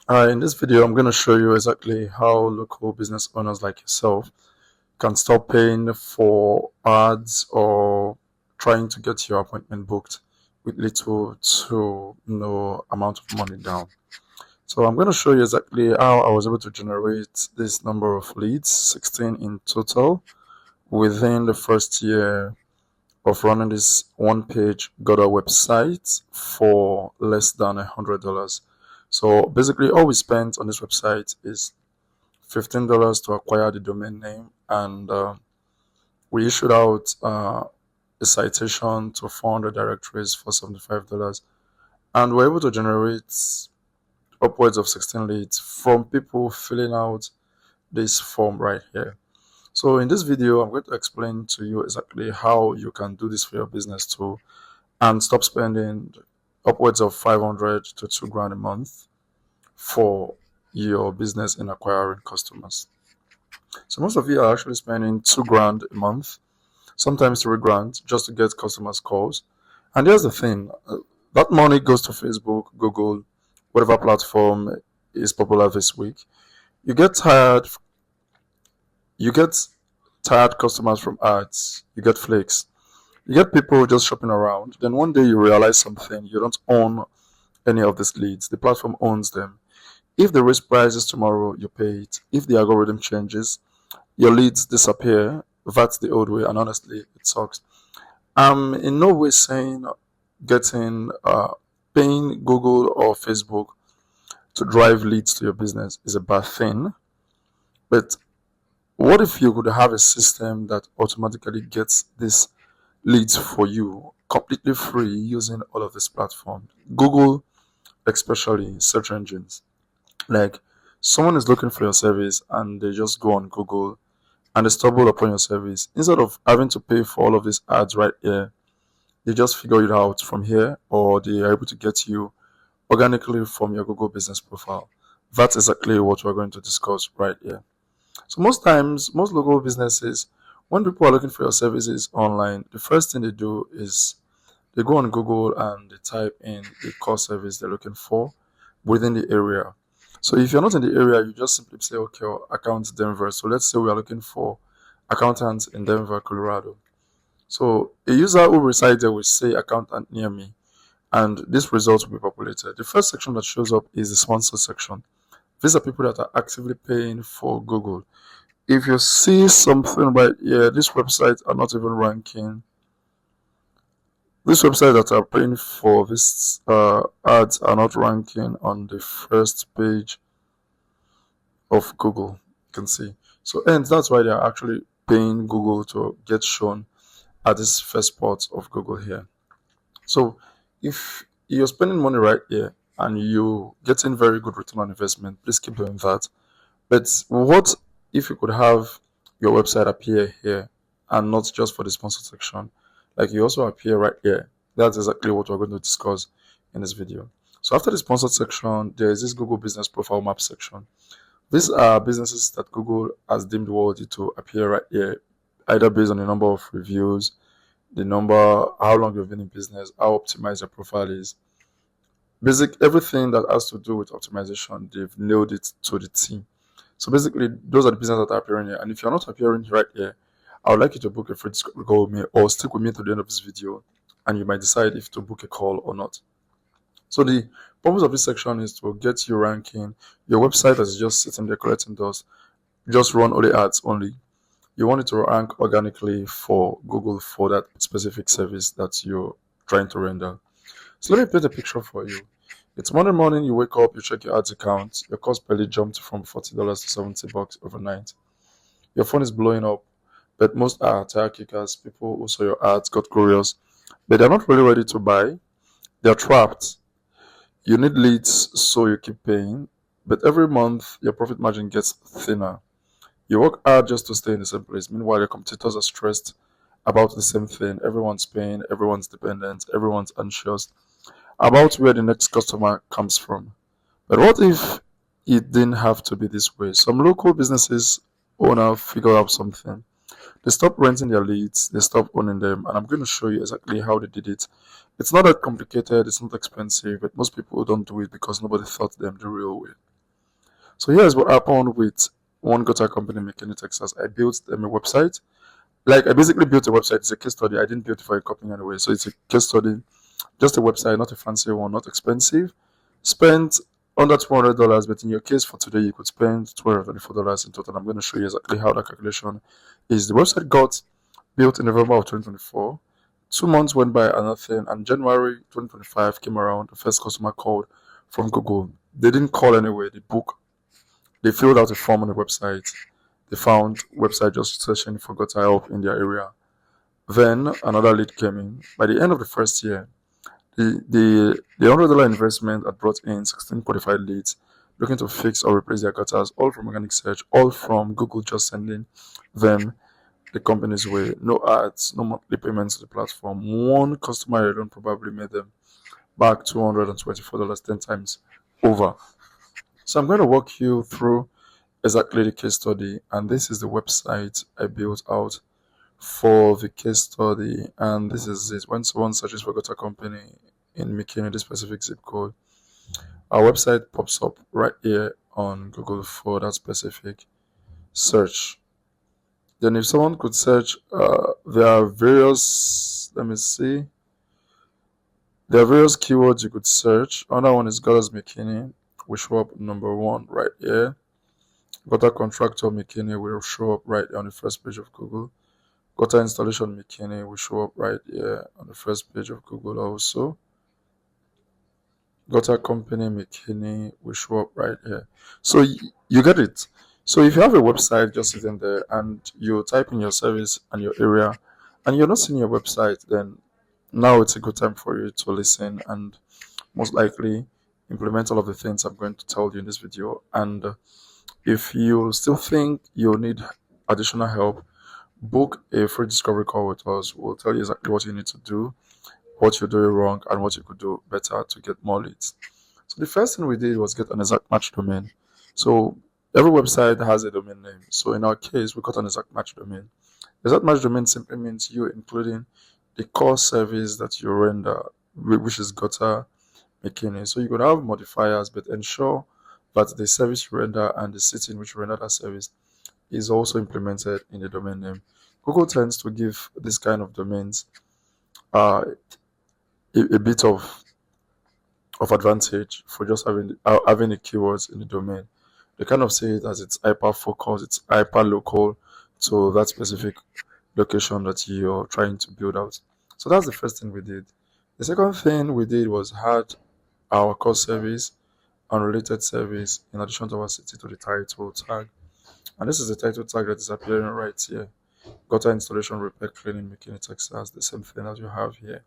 In this video, I'm going to show you exactly how local business owners like yourself can stop paying for ads or trying to get your appointment booked with little to no amount of money down. So I'm going to show you exactly how I was able to generate this number of leads, 16 in total, within the first year of running this one-page Goda website for less than $100. So basically, all we spent on this website is $15 to acquire the domain name, and we issued out a citation to 400 directories for $75, and we're able to generate upwards of 16 leads from people filling out this form right here. So in this video, I'm going to explain to you exactly how you can do this for your business too and stop spending upwards of 500 to 2 grand a month for your business in acquiring customers. So most of you are actually spending 2 grand a month, sometimes 3 grand, just to get customers calls. And here's the thing, that money goes to Facebook, Google, whatever platform is popular this week. You get tired customers from ads, you get flakes, you get people just shopping around. Then one day you realize something, you don't own any of these leads, the platform owns them. If they raise prices tomorrow, you pay it. If the algorithm changes, your leads disappear. That's the old way, and honestly, it sucks. I'm in no way saying paying Google or Facebook to drive leads to your business is a bad thing, but what if you could have a system that automatically gets these leads for you completely free using all of these platforms? Google, especially search engines. Like, someone is looking for your service and they just go on Google and they stumble upon your service. Instead of having to pay for all of these ads right here, they just figure it out from here, or they are able to get you organically from your Google business profile. That's exactly what we're going to discuss right here. So most times, most local businesses, when people are looking for your services online, the first thing they do is they go on Google and they type in the core service they're looking for within the area. So if you're not in the area, you just simply say, okay, account Denver. So let's say we are looking for accountants in Denver, Colorado. So a user who resides there will say accountant near me, and this result will be populated. The first section that shows up is the sponsored section. These are people that are actively paying for Google. If you see something right here, these websites are not even ranking. These websites that are paying for these ads are not ranking on the first page of Google. You can see. So, and that's why they are actually paying Google to get shown at this first part of Google here. So, if you're spending money right here and you're getting very good return on investment, please keep doing that. But what if you could have your website appear here and not just for the sponsor section? Like, you also appear right here. That's exactly what we're going to discuss in this video. So after the sponsored section, there is this Google Business Profile Map section. These are businesses that Google has deemed worthy to appear right here, either based on the number of reviews, the number, how long you've been in business, how optimized your profile is. Everything that has to do with optimization, they've nailed it to the T. So basically, those are the businesses that are appearing here. And if you're not appearing right here, I would like you to book a free discovery call with me, or stick with me to the end of this video, and you might decide if to book a call or not. So the purpose of this section is to get you ranking. Your website is just sitting there collecting dust. Just run all the ads only. You want it to rank organically for Google for that specific service that you're trying to render. So let me paint a picture for you. It's Monday morning, you wake up, you check your ads account. Your cost per lead jumped from $40 to $70 overnight. Your phone is blowing up, but most are tire kickers. People who saw your ads got curious, but they're not really ready to buy. They're trapped. You need leads, so you keep paying, but every month your profit margin gets thinner. You work hard just to stay in the same place. Meanwhile, your competitors are stressed about the same thing. Everyone's paying, everyone's dependent, everyone's anxious about where the next customer comes from. But what if it didn't have to be this way? Some local businesses owner figure out something. They stop renting their leads, they stop owning them, and I'm going to show you exactly how they did it. It's not that complicated, it's not expensive, but most people don't do it because nobody taught them the real way. So here's what happened with one gutter company in McKinney, Texas. I built them a website. Like I basically built a website. It's a case study. I didn't build it for a company anyway. So it's a case study, just a website, not a fancy one, not expensive. Spent under $200, but in your case for today, you could spend $224 in total. I'm going to show you exactly how that calculation is. The website got built in November of 2024. 2 months went by and nothing, and January 2025 came around. The first customer called from Google. They didn't call anyway. They filled out a form on the website. They found website just searching for gutter help in their area. Then another lead came in. By the end of the first year, the $100 investment had brought in 16 qualified leads looking to fix or replace their gutters, all from organic search, all from Google just sending them the company's way. No ads, no monthly payments to the platform. One customer alone probably made them back $224 10 times over. So I'm going to walk you through exactly the case study, and this is the website I built out for the case study, and this is it. When someone searches for gutter company in McKinney, this specific zip code, our website pops up right here on Google for that specific search. Then if someone could search, there are various, let me see, there are various keywords you could search. Another one is Gutters McKinney, will show up number one right here. Gutter Contractor McKinney will show up right on the first page of Google. Gutter Installation McKinney will show up right here on the first page of Google also. Gutter Company McKinney will show up right here. So you get it. So if you have a website just sitting there and you type in your service and your area and you're not seeing your website, then now it's a good time for you to listen and most likely implement all of the things I'm going to tell you in this video. And if you still think you need additional help, book a free discovery call with us. We'll tell you exactly what you need to do, what you're doing wrong, and what you could do better to get more leads. So the first thing we did was get an exact match domain. So every website has a domain name. So in our case, we got an exact match domain. Exact match domain simply means you including the core service that you render, which is Gutter McKinney. So you could have modifiers, but ensure that the service you render and the city in which you render that service is also implemented in the domain name. Google tends to give this kind of domains a bit of advantage for just having the keywords in the domain. They kind of say it as it's hyper focused, it's hyper local to that specific location that you're trying to build out. So that's the first thing we did. The second thing we did was add our core service and related service in addition to our city to the title tag. And this is the title tag that is appearing right here. Gutter Installation Repair Cleaning McKinney, Texas, the same thing that you have here.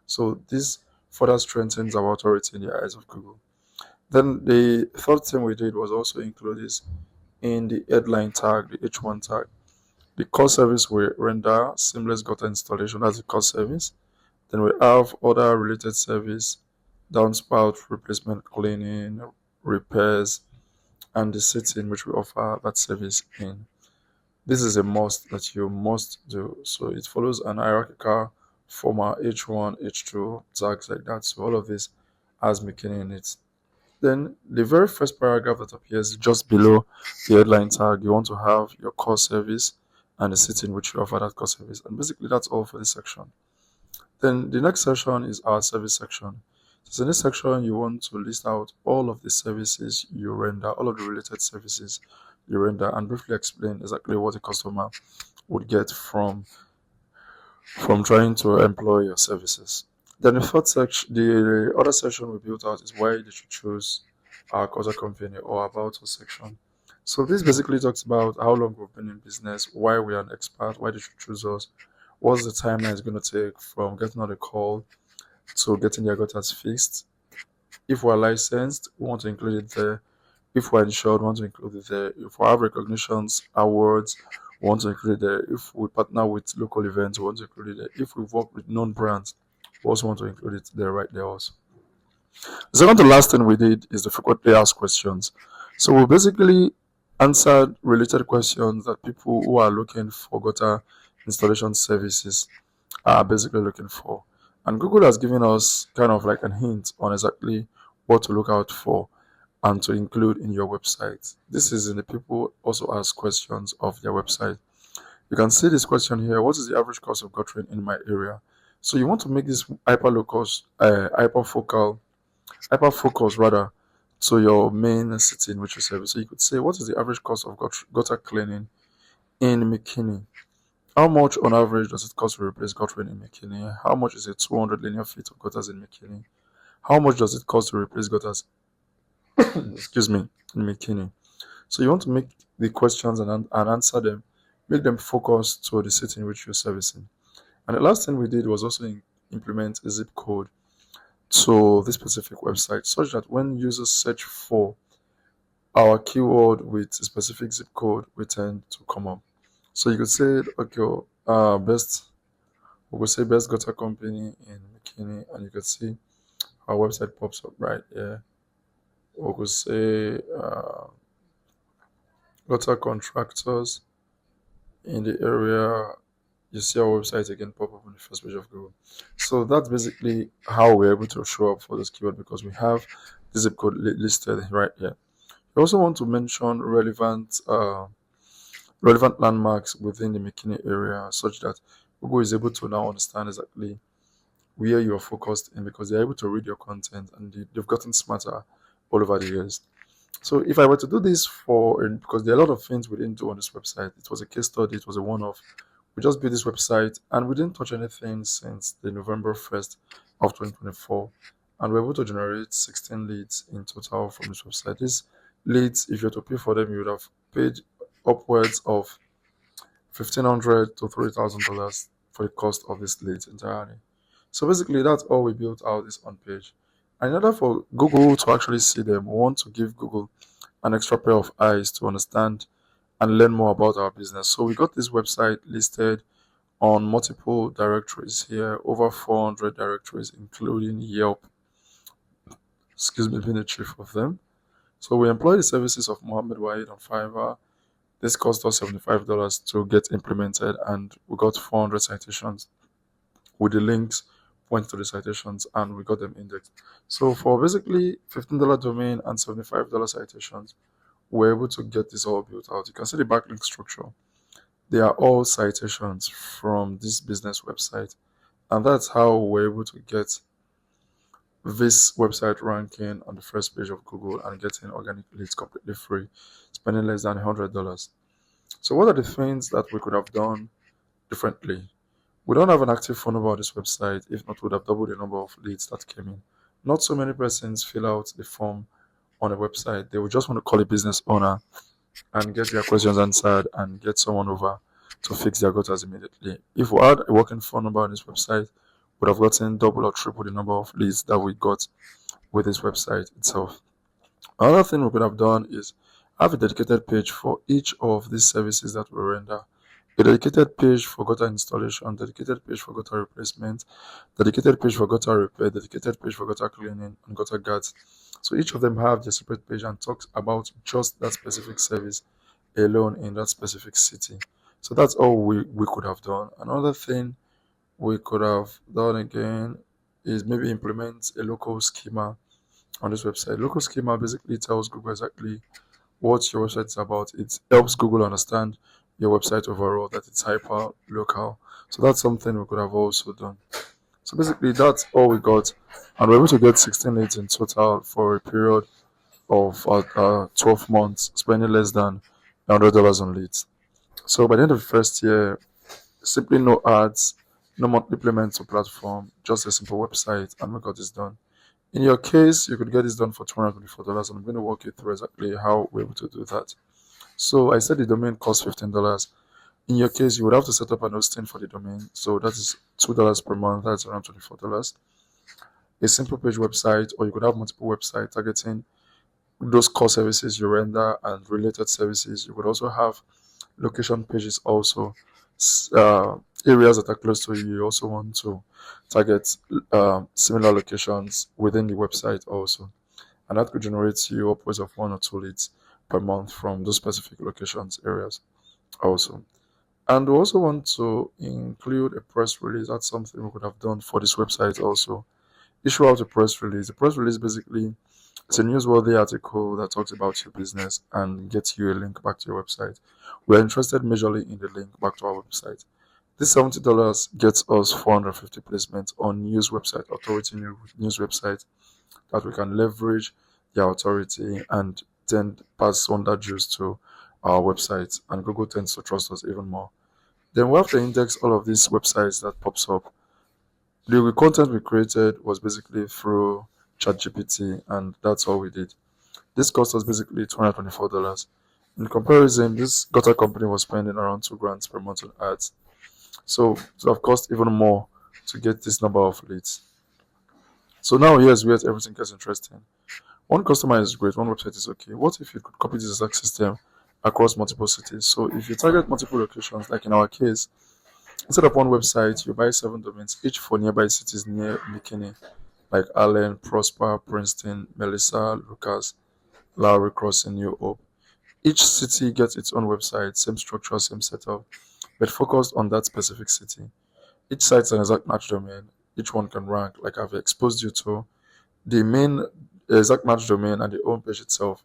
So this further strengthens our authority in the eyes of Google. Then the third thing we did was also include this in the headline tag, the H1 tag. The core service we render seamless gutter installation as a core service. Then we have other related service, downspout replacement, cleaning, repairs, and the city in which we offer that service in. This is a must that you must do. So it follows an hierarchical format, H1, H2, tags like that. So all of this has McKinney in it. Then the very first paragraph that appears just below the headline tag, you want to have your core service and the city in which you offer that core service. And basically that's all for this section. Then the next section is our service section. So in this section, you want to list out all of the services you render, all of the related services you render, and briefly explain exactly what a customer would get from trying to employ your services. Then the third section, the other section we built out is why they should choose our gutter company or about us section. So this basically talks about how long we've been in business, why we are an expert, why they should choose us, what's the timeline it's going to take from getting on the call to getting their gutters fixed. If we're licensed, we want to include it there. If we're insured, we want to include it there. If we have recognitions, awards, we want to include it there. If we partner with local events, we want to include it there. If we work with known brands, we also want to include it there right there also. The second to last thing we did is the frequently asked questions. So we basically answered related questions that people who are looking for gutter installation services are basically looking for. And Google has given us kind of like a hint on exactly what to look out for. and to include in your website. This is in the people also ask questions of their website. You can see this question here. What is the average cost of guttering in my area? So you want to make this hyper focus rather to your main city in which you serve. So you could say, what is the average cost of gutter cleaning in McKinney? How much on average does it cost to replace guttering in McKinney? How much is it 200 linear feet of gutters in McKinney? How much does it cost to replace gutters, excuse me, in McKinney? So you want to make the questions and answer them, make them focus to the city in which you're servicing. And the last thing we did was also implement a zip code to this specific website such that when users search for our keyword with a specific zip code, we tend to come up. So you could say, okay, we could say best gutter company in McKinney, and you could see our website pops up right here. We could say gutter contractors in the area. You see our website again pop up on the first page of Google. So that's basically how we're able to show up for this keyword, because we have the zip code listed right here. You also want to mention relevant landmarks within the McKinney area, such that Google is able to now understand exactly where you're focused in, because they're able to read your content and they've gotten smarter all over the years. So if I were to do this because there are a lot of things we didn't do on this website. It was a case study, it was a one-off. We just built this website and we didn't touch anything since the November 1st of 2024. And we're able to generate 16 leads in total from this website. These leads, if you were to pay for them, you would have paid upwards of $1,500 to $3,000 for the cost of these leads entirely. So basically, that's all we built out this on page. And in order for Google to actually see them, we want to give Google an extra pair of eyes to understand and learn more about our business. So we got this website listed on multiple directories here, over 400 directories, including Yelp, being the chief of them. So we employ the services of Mohammed Wahid on Fiverr. This cost us $75 to get implemented, and we got 400 citations with the links point to the citations, and we got them indexed. So for basically $15 domain and $75 citations, we're able to get this all built out. You can see the backlink structure. They are all citations from this business website, and that's how we're able to get this website ranking on the first page of Google and getting organic leads completely free, spending less than $100. So what are the things that we could have done differently? We don't have an active phone number on this website. If not, we would have doubled the number of leads that came in. Not so many persons fill out the form on a website. They would just want to call a business owner and get their questions answered and get someone over to fix their gutters immediately. If we had a working phone number on this website, we would have gotten double or triple the number of leads that we got with this website itself. Another thing we could have done is have a dedicated page for each of these services that we render. A dedicated page for gutter installation, dedicated page for gutter replacement, dedicated page for gutter repair, dedicated page for gutter cleaning, and gutter guards. So each of them have their separate page and talks about just that specific service alone in that specific city. So that's all we could have done. Another thing we could have done again is maybe implement a local schema on this website. Local schema basically tells Google exactly what your website is about. It helps Google understand your website overall, that it's hyper local. So that's something we could have also done. So basically that's all we got, and we're able to get 16 leads in total for a period of 12 months, spending less than $100 on leads. So by the end of the first year, simply no ads, no monthly payments to platform, just a simple website, and we got this done. In your case, you could get this done for $224, and I'm going to walk you through exactly how we're able to do that. So I said the domain costs $15. In your case, you would have to set up an hosting for the domain. So that is $2 per month. That's around $24. A simple page website, or you could have multiple websites targeting those core services you render and related services. You could also have location pages also. Areas that are close to you. You also want to target similar locations within the website also. And that could generate you upwards of 1 or 2 leads per month from those specific locations areas also. And we also want to include a press release. That's something we could have done for this website also. Issue out a press release. The press release basically It's a newsworthy article that talks about your business and gets you a link back to your website. We're interested majorly in the link back to our website. This $70 gets us 450 placements on news website, authority news website, that we can leverage their authority and then pass on that juice to our website. And Google tends to trust us even more. Then we have to index all of these websites that pops up. The content we created was basically through ChatGPT, and that's all we did. This cost us basically $224. In comparison, this gutter company was spending around 2 grand per month on ads. So it would have cost even more to get this number of leads. So now here's where everything gets interesting. One customer is great, one website is okay. What if you could copy this exact system across multiple cities? So if you target multiple locations, like in our case, instead of one website, you buy 7 domains, each for nearby cities near McKinney, like Allen, Prosper, Princeton, Melissa, Lucas, Lowry Crossing, New Hope. Each city gets its own website, same structure, same setup, but focused on that specific city. Each site's an exact match domain. Each one can rank, like I've exposed you to. The main exact match domain and the home page itself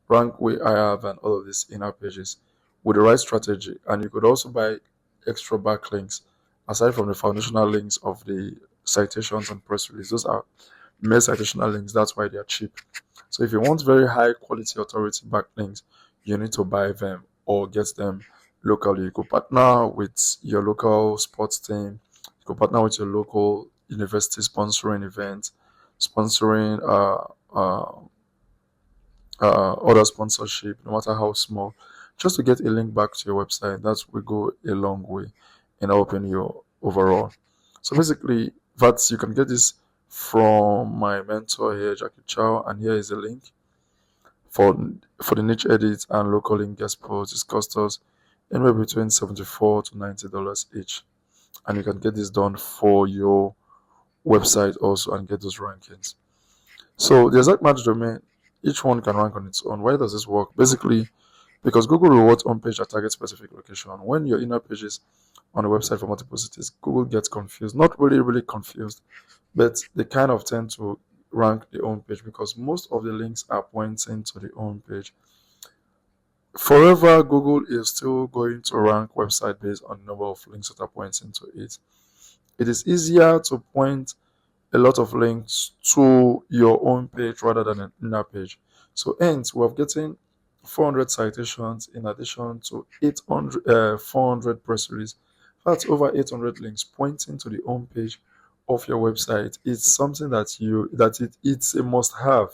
rank way higher than all of these inner pages with the right strategy. And you could also buy extra backlinks aside from the foundational links of the citations and press release. Those are mere citational links. That's why they are cheap. So if you want very high quality authority backlinks, you need to buy them or get them locally. You could partner with your local sports team. You could partner with your local university sponsoring events, sponsoring other sponsorship, no matter how small, just to get a link back to your website. That will go a long way in helping you overall. So basically, that's you can get this from my mentor here, Jackie Chow, and here is a link for for the niche edits and local link guest posts. It costs us anywhere between $74 to $90 each, and you can get this done for your website also and get those rankings. So the exact match domain, each one can rank on its own. Why does this work? Basically, because Google rewards on page that target specific location. When your inner pages on the website for multiple cities, Google gets confused. Not really confused, but they kind of tend to rank the home page because most of the links are pointing to the home page. Forever, Google is still going to rank website based on the number of links that are pointing to it. It is easier to point a lot of links to your own page rather than an inner page. So hence, we're getting 400 citations in addition to 400 press release. That's over 800 links pointing to the home page of your website. It's something it's a must have.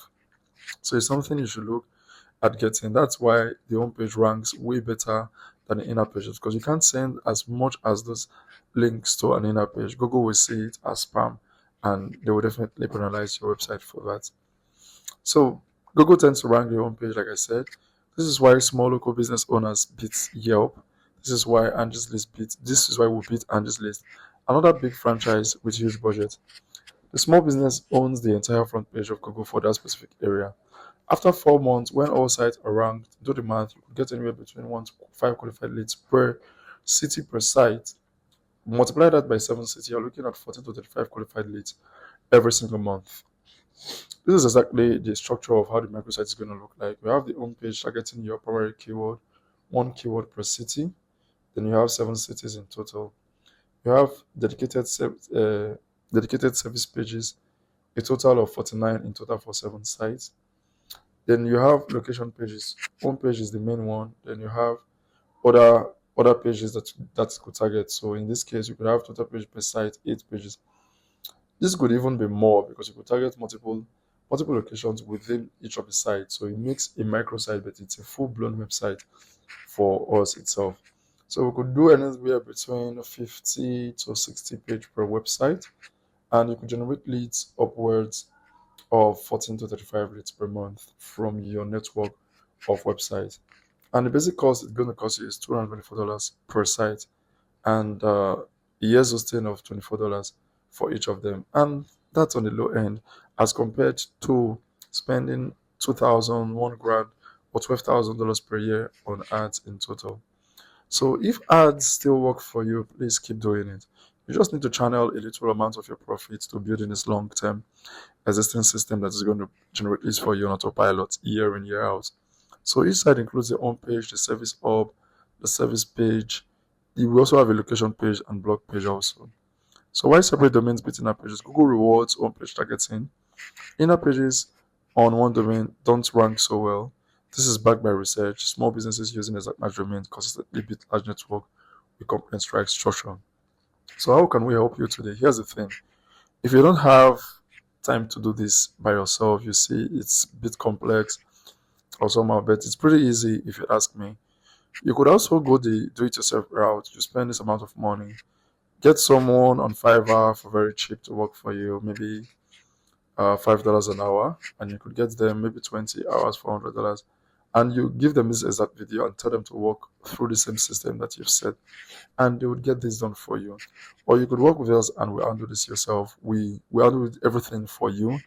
So it's something you should look at getting. That's why the homepage ranks way better than the inner pages because you can't send as much as those links to an inner page. Google will see it as spam and they will definitely penalize your website for that. So Google tends to rank the homepage, like I said. This is why small local business owners beat Yelp. This is why this is why we beat Angie's List. Another big franchise with huge budget. The small business owns the entire front page of Google for that specific area. After 4 months, when all sites are ranked, do the math, you could get anywhere between 1 to 5 qualified leads per city per site. Multiply that by 7 cities, you're looking at 14 to 35 qualified leads every single month. This is exactly the structure of how the microsite is going to look like. You have the home page targeting your primary keyword, 1 keyword per city. Then you have 7 cities in total. You have dedicated service pages, a total of 49 in total for 7 sites. Then you have location pages. Home page is the main one. Then you have other pages that could target. So in this case, you could have total page per site 8 pages. This could even be more because you could target multiple locations within each of the sites. So it makes a microsite, but it's a full-blown website for us itself. So we could do anywhere between 50 to 60 page per website, and you could generate leads upwards of 14 to 35 leads per month from your network of websites. And the basic cost it's going to cost you is $224 per site, and a year's hosting of $24 for each of them. And that's on the low end as compared to spending 2,000, 1 grand, or $12,000 per year on ads in total. So if ads still work for you, please keep doing it. You just need to channel a little amount of your profits to build in this long-term existing system that is going to generate leads for you on autopilot year in, year out. So each side includes the home page, the service hub, the service page. You will also have a location page and blog page also. So why separate domains between our pages? Google rewards home page targeting. Inner pages on one domain don't rank so well. This is backed by research. Small businesses using exact match domains consistently beat large network with complaint strike structure. So how can we help you today? Here's the thing. If you don't have time to do this by yourself, you see it's a bit complex or somehow, but it's pretty easy if you ask me. You could also go the do-it-yourself route. You spend this amount of money, get someone on Fiverr for very cheap to work for you, maybe $5 an hour, and you could get them maybe 20 hours for $100, and you give them this exact video and tell them to work through the same system that you've set, and they would get this done for you. Or you could work with us and we handle this yourself. We handle everything for you.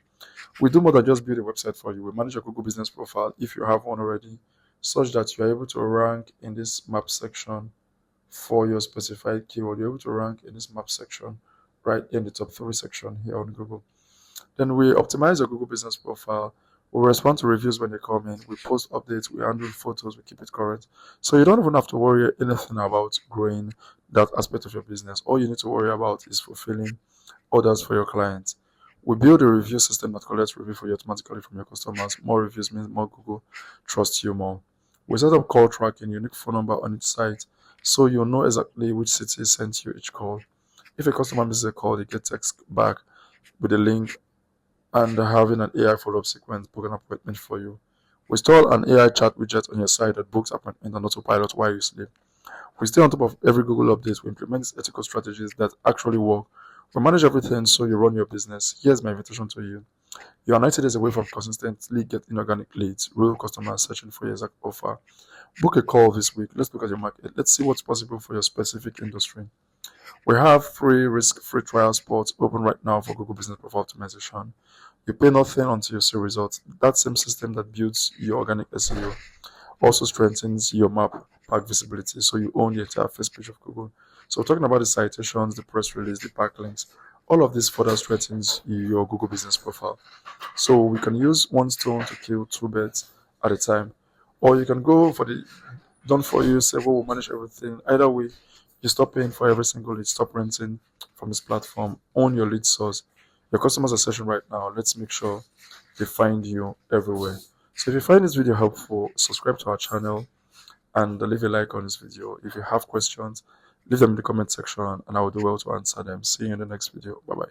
We do more than just build a website for you. We manage your Google business profile if you have one already, such that you're able to rank in this map section for your specified keyword. You're able to rank in this map section right in the top 3 section here on Google. Then we optimize your Google business profile. We respond to reviews when they come in. We post updates. We handle photos. We keep it current. So you don't even have to worry anything about growing that aspect of your business. All you need to worry about is fulfilling orders for your clients. We build a review system that collects review for you automatically from your customers. More reviews means more Google trusts you more. We set up call tracking, unique phone number on each site, so you'll know exactly which city sent you each call. If a customer misses a call, they get text back with a link and having an AI follow-up sequence, book an appointment for you. We install an AI chat widget on your site that books appointment and autopilot while you sleep. We stay on top of every Google update. We implement these ethical strategies that actually work. We manage everything so you run your business. Here's my invitation to you. You are 90 days away from consistently getting organic leads, real customers searching for your exact offer. Book a call this week. Let's look at your market. Let's see what's possible for your specific industry. We have 3 risk-free trial spots open right now for Google Business Profile Optimization. You pay nothing until you see results. That same system that builds your organic SEO also strengthens your map pack visibility, so you own the entire first page of Google. So talking about the citations, the press release, the backlinks, all of this further strengthens your Google Business Profile. So we can use one stone to kill 2 birds at a time. Or you can go for the done for you, say, well, we'll manage everything. Either way, you stop paying for every single lead, stop renting from this platform, own your lead source. Your customers are searching right now. Let's make sure they find you everywhere. So if you find this video helpful, subscribe to our channel and leave a like on this video. If you have questions, leave them in the comment section and I will do well to answer them. See you in the next video. Bye bye.